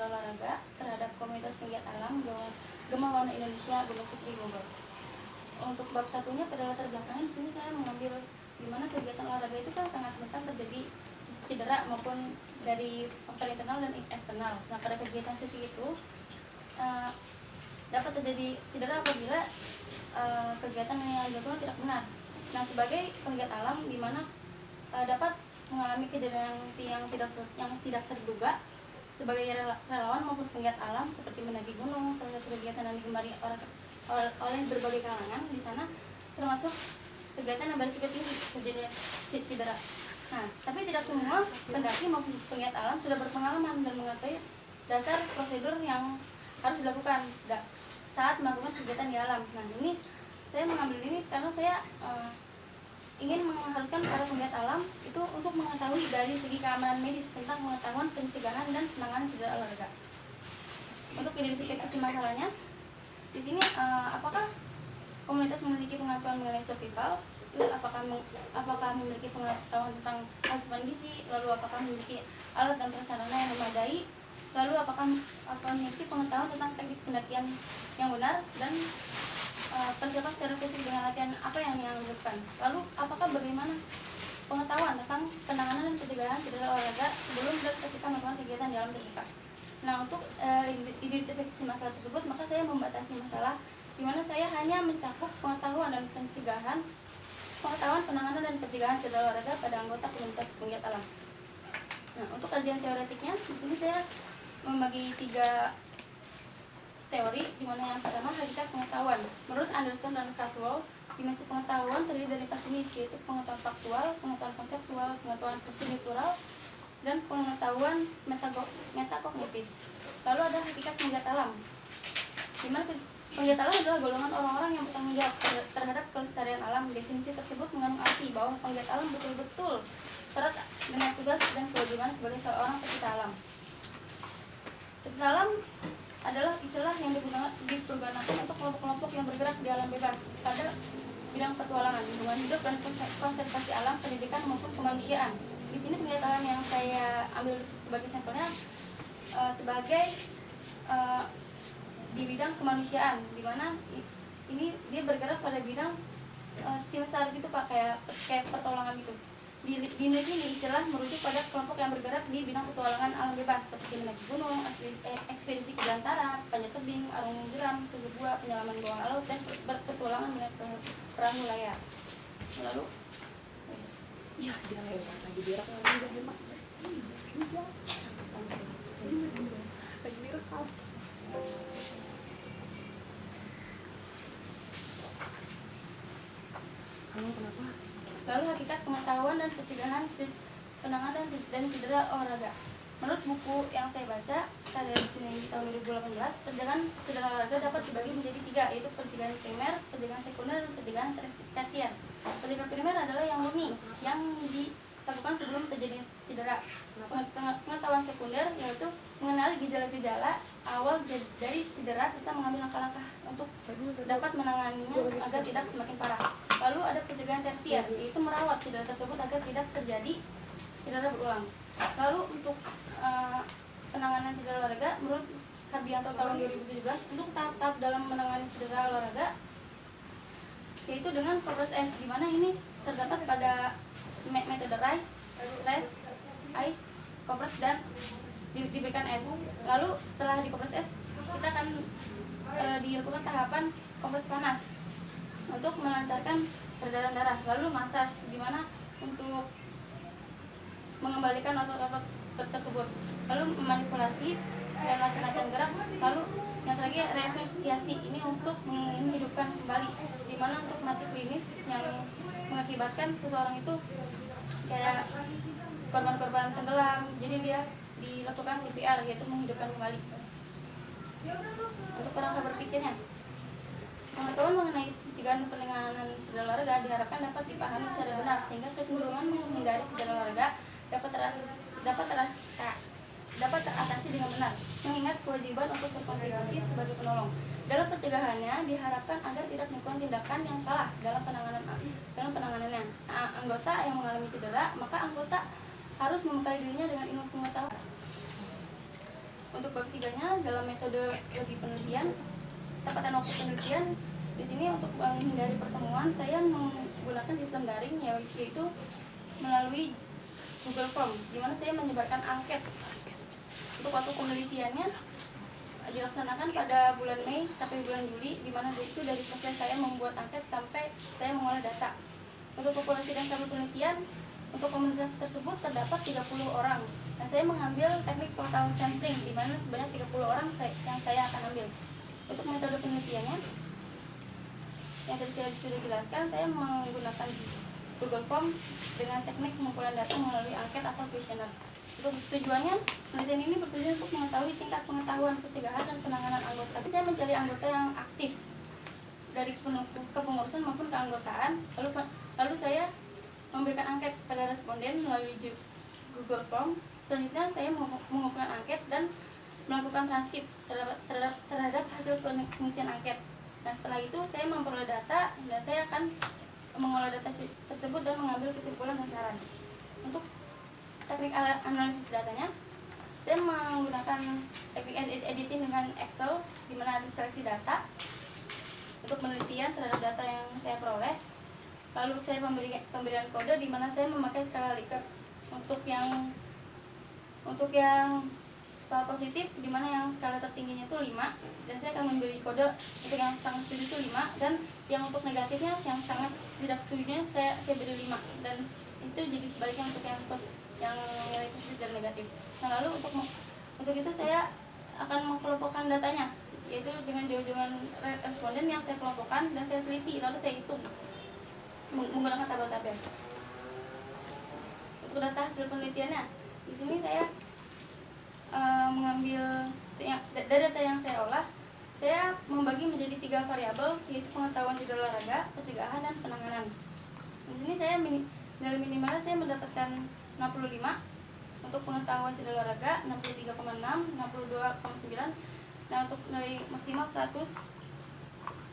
olahraga terhadap komunitas penggiat alam Gema Warna Indonesia Gunung Putri Bogor. Untuk bab satunya pada latar belakangnya di sini saya mengambil di mana kegiatan olahraga itu kan sangat rentan terjadi cedera maupun dari faktor internal dan eksternal. Nah, pada kegiatan fisik itu dapat terjadi cedera apabila kegiatan yang dilakukan tidak benar. Nah, sebagai penggiat alam di mana dapat mengalami kejadian yang tidak terduga sebagai relawan maupun penggiat alam seperti mendaki gunung, salah satu kegiatan yang digemari oleh berbagai kalangan di sana, termasuk kegiatan yang berisiko tinggi terjadi cedera. Nah, tapi tidak semua pendaki maupun penggiat alam sudah berpengalaman dan mengetahui dasar prosedur yang harus dilakukan saat melakukan kegiatan di alam. Nah, ini saya mengambil ini karena saya ingin mengharuskan para penggiat alam itu untuk mengetahui dari segi keamanan medis tentang pengetahuan pencegahan dan penanganan cedera olahraga. Untuk identifikasi masalahnya, di sini apakah komunitas memiliki pengetahuan mengenai survival, terus apakah memiliki pengetahuan tentang asupan gizi, lalu apakah memiliki alat dan prasarana yang memadai, lalu apakah memiliki pengetahuan tentang teknik pendakian yang benar dan persiapan secara fisik dengan latihan apa yang dilakukan. Lalu apakah bagaimana pengetahuan tentang penanganan dan pencegahan cedera olahraga sebelum dan ketika melakukan kegiatan dalam terbuka. Nah, untuk identifikasi masalah tersebut, maka saya membatasi masalah di mana saya hanya mencakup pengetahuan penanganan dan pencegahan cedera olahraga pada anggota komunitas penggiat alam. Nah, untuk kajian teoretiknya, di sini saya membagi 3 teori, di mana yang pertama hakikat pengetahuan. Menurut Anderson dan Caldwell, dimensi pengetahuan terdiri dari 4 jenis, yaitu pengetahuan faktual, pengetahuan konseptual, pengetahuan prosedural, dan pengetahuan metakognitif. Lalu ada hakikat penggiat alam, di mana penggiat alam adalah golongan orang-orang yang bertanggung jawab terhadap kelestarian alam. Definisi tersebut mengandung arti bahwa penggiat alam betul-betul syarat dengan tugas dan kewajiban sebagai seorang pecinta alam. Pecinta alam adalah istilah yang dipergunakan untuk kelompok-kelompok yang bergerak di alam bebas pada bidang petualangan, lingkungan hidup dan konservasi alam, pendidikan maupun kemanusiaan. Di sini penggiat alam yang saya ambil sebagai sampelnya sebagai di bidang kemanusiaan, di mana ini dia bergerak pada bidang tim SAR gitu Pak, kayak pertolongan gitu. Di Indonesia ini istilah merujuk pada kelompok yang bergerak di bidang petualangan alam bebas seperti mendaki gunung, ekspedisi ke belantara, panjat tebing, arung jeram, susu buah, penyelaman bawah laut, dan berpetualangan dengan perahu layar. Lalu ya dia lewat lagi direkam lagi mak lagi direkam. Kamu kenapa? Lalu hakikat pengetahuan dan pencegahan penanganan dan cedera olahraga. Menurut buku yang saya baca, karya di tahun 2018, pencegahan cedera olahraga dapat dibagi menjadi 3, yaitu pencegahan primer, pencegahan sekunder, dan pencegahan tersier. Pencegahan primer adalah yang murni, yang dilakukan sebelum terjadi cedera. Pengetahuan sekunder yaitu mengenali gejala-gejala awal dari cedera serta mengambil langkah-langkah untuk dapat menanganinya agar tidak semakin parah. Lalu ada pencegahan tersier, yaitu merawat cedera tersebut agar tidak terjadi cedera berulang. Lalu untuk penanganan cedera olahraga, menurut Hardianto tahun 2017, untuk tahap-tahap dalam menangani cedera olahraga yaitu dengan Kopres S, di mana ini terdapat pada metode RICE, rest, ice, kompres, dan diberikan es. Lalu setelah di kompres es, kita akan dilakukan tahapan kompres panas untuk melancarkan peredaran darah. Lalu masas, di mana untuk mengembalikan otot-otot tersebut. Lalu memanipulasi dan latihan gerak. Lalu yang terakhir resusitasi, ini untuk menghidupkan kembali, di mana untuk mati klinis yang mengakibatkan seseorang itu kayak korban-korban tenggelam, jadi dia dilakukan CPR, yaitu menghidupkan kembali. Untuk kerangka berpikirnya, pengetahuan mengenai pencegahan penanganan cedera olahraga diharapkan dapat dipahami secara benar sehingga kecenderungan menghindari cedera olahraga dapat teratasi dengan benar, mengingat kewajiban untuk berkontribusi sebagai penolong. Dalam pencegahannya diharapkan agar tidak melakukan tindakan yang salah dalam penanganannya. Anggota yang mengalami cedera, maka anggota harus membekali dirinya dengan ilmu pengetahuan. Untuk bab 3-nya dalam metode bagi penelitian, tepatan waktu penelitian. Di sini untuk menghindari pertemuan, saya menggunakan sistem daring, yaitu melalui Google Form, di mana saya menyebarkan angket. Untuk waktu penelitiannya dilaksanakan pada bulan Mei sampai bulan Juli, di mana itu dari proses saya membuat angket sampai saya mengolah data. Untuk populasi dan sampel penelitian, untuk komunitas tersebut terdapat 30 orang. Nah, saya mengambil teknik total sampling, di mana sebanyak 30 orang yang saya akan ambil. Untuk metode penelitiannya, yang tadi saya sudah jelaskan, saya menggunakan Google Form dengan teknik pengumpulan data melalui angket atau kuesioner. Untuk tujuannya, penelitian ini bertujuan untuk mengetahui tingkat pengetahuan, pencegahan, dan penanganan anggota. Saya mencari anggota yang aktif dari kepengurusan maupun keanggotaan. Lalu saya memberikan angket pada responden melalui Google Form. Selanjutnya saya mengumpulkan angket dan melakukan transkrip terhadap hasil pengisian angket. Nah, setelah itu saya memperoleh data dan saya akan mengolah data tersebut dan mengambil kesimpulan dan saran. Untuk teknik analisis datanya, saya menggunakan teknik editing dengan Excel, di mana ada seleksi data untuk penelitian terhadap data yang saya peroleh. Lalu saya pemberian kode, di mana saya memakai skala Likert. Untuk yang soal positif, di mana yang skala tertingginya itu 5, dan saya akan memberi kode untuk yang sangat setuju itu 5, dan yang untuk negatifnya, yang sangat tidak setujunya saya beri 5, dan itu jadi sebaliknya untuk yang nilai positif dan negatif. Nah, lalu untuk itu saya akan mengkelompokkan datanya, yaitu dengan jawaban responden yang saya kelompokkan dan saya teliti, lalu saya hitung menggunakan tabel-tabel. Untuk data hasil penelitiannya, di sini saya mengambil dari data yang saya olah, saya membagi menjadi 3 variabel, yaitu pengetahuan cedera olahraga, pencegahan, dan penanganan. Di sini saya nilai minimalnya saya mendapatkan 65, untuk pengetahuan cedera olahraga 63,6, 62,9. Nah, untuk nilai maksimal 100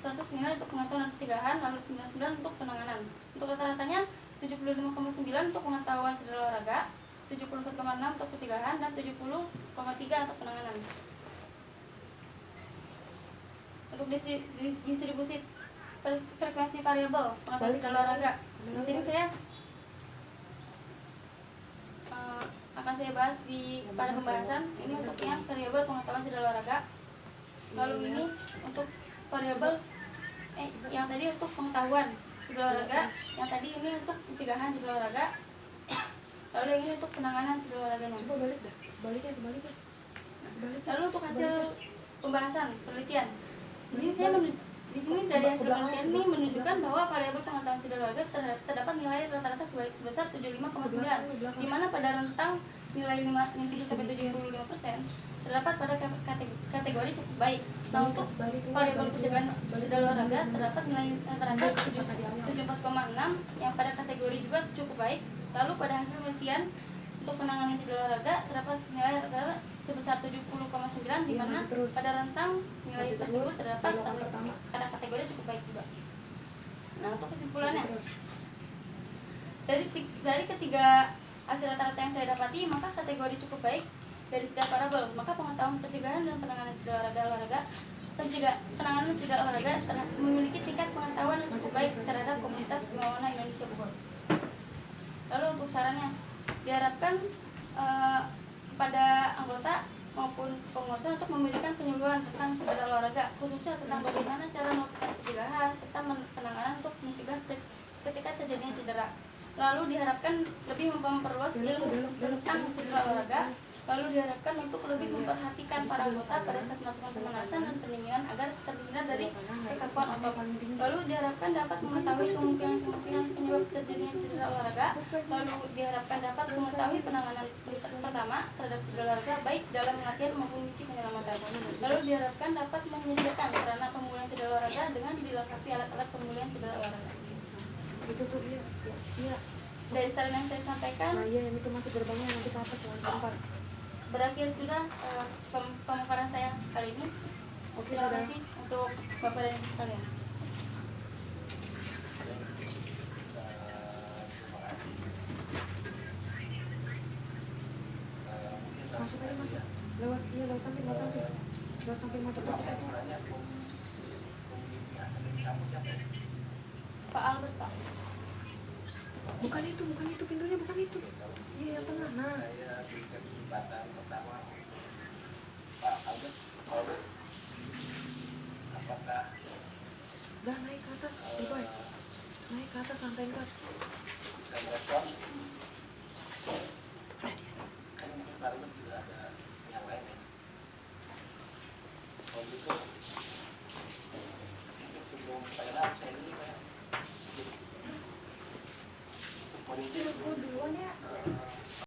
nilai untuk pengetahuan dan pencegahan, lalu 99 untuk penanganan. Untuk rata-ratanya 75,9 untuk pengetahuan cedera olahraga, 74,6 untuk pencegahan, dan 70,3 untuk penanganan. Untuk distribusi frekuensi variabel pengetahuan cedera olahraga, di sini saya akan saya bahas pada pembahasan ini untuk yang variabel pengetahuan cedera olahraga. Lalu ini untuk variabel yang tadi untuk pengetahuan cedera olahraga, yang tadi ini untuk pencegahan cedera olahraga, lalu yang ini untuk penanganan cedera olahraganya. Coba balik dah, sebaliknya. Lalu untuk hasil pembahasan penelitian, di sini dari hasil penelitian ini menunjukkan bahwa variabel pengetahuan cedera olahraga terdapat nilai rata-rata sebesar 75,9, di mana pada rentang nilai 50-75% terdapat pada kategori cukup baik. Nah, untuk variabel pencegahan cedera olahraga terdapat nilai rata-rata 74,6 yang pada kategori juga cukup baik. Lalu pada hasil penelitian untuk penanganan cedera olahraga terdapat nilai rata-rata sebesar 70,9, di mana pada rentang nilai tersebut terdapat pada kategori cukup baik juga. Nah, untuk kesimpulannya, dari ketiga hasil rata-rata yang saya dapati, maka kategori cukup baik dari setiap variabel. Maka pengetahuan pencegahan dan penanganan cedera olahraga penanganan cedera olahraga memiliki tingkat pengetahuan yang cukup baik terhadap komunitas Bimawana Indonesia Bogor. Lalu untuk sarannya, diharapkan pada anggota maupun pengurusan untuk memberikan penyuluhan tentang cedera olahraga, khususnya tentang bagaimana cara melakukan pencegahan serta penanganan untuk mencegah ketika terjadinya cedera. Lalu diharapkan lebih memperluas ilmu tentang cedera olahraga. Lalu diharapkan untuk lebih memperhatikan para anggota pada saat melakukan pemanasan dan pendinginan agar terhindar dari kekakuan otot. Lalu diharapkan dapat mengetahui kemungkinan penyebab terjadinya cedera olahraga. Lalu diharapkan dapat mengetahui penanganan pertama terhadap cedera olahraga baik dalam latihan maupun misi penyelamatan. Lalu diharapkan dapat menyediakan sarana pemulihan cedera olahraga dengan dilengkapi alat-alat pemulihan cedera olahraga. Itu tuh iya. Dari saran yang saya sampaikan, Nah iya, ini tuh masuk gerbangnya nanti kapet lempar. Berakhir sudah pemaparan saya kali ini. Oke, Terima kasih untuk Bapak dan Ibu sekalian. Masuk aja, masuk. Lewat, iya lewat samping motor putih itu. Pak Albert, Pak. Bukan itu pintunya, bukan itu. Iya yang tengah. Nah. Udah naik ke atas, Boy. Naik ke atas lantai 4. Ada dia.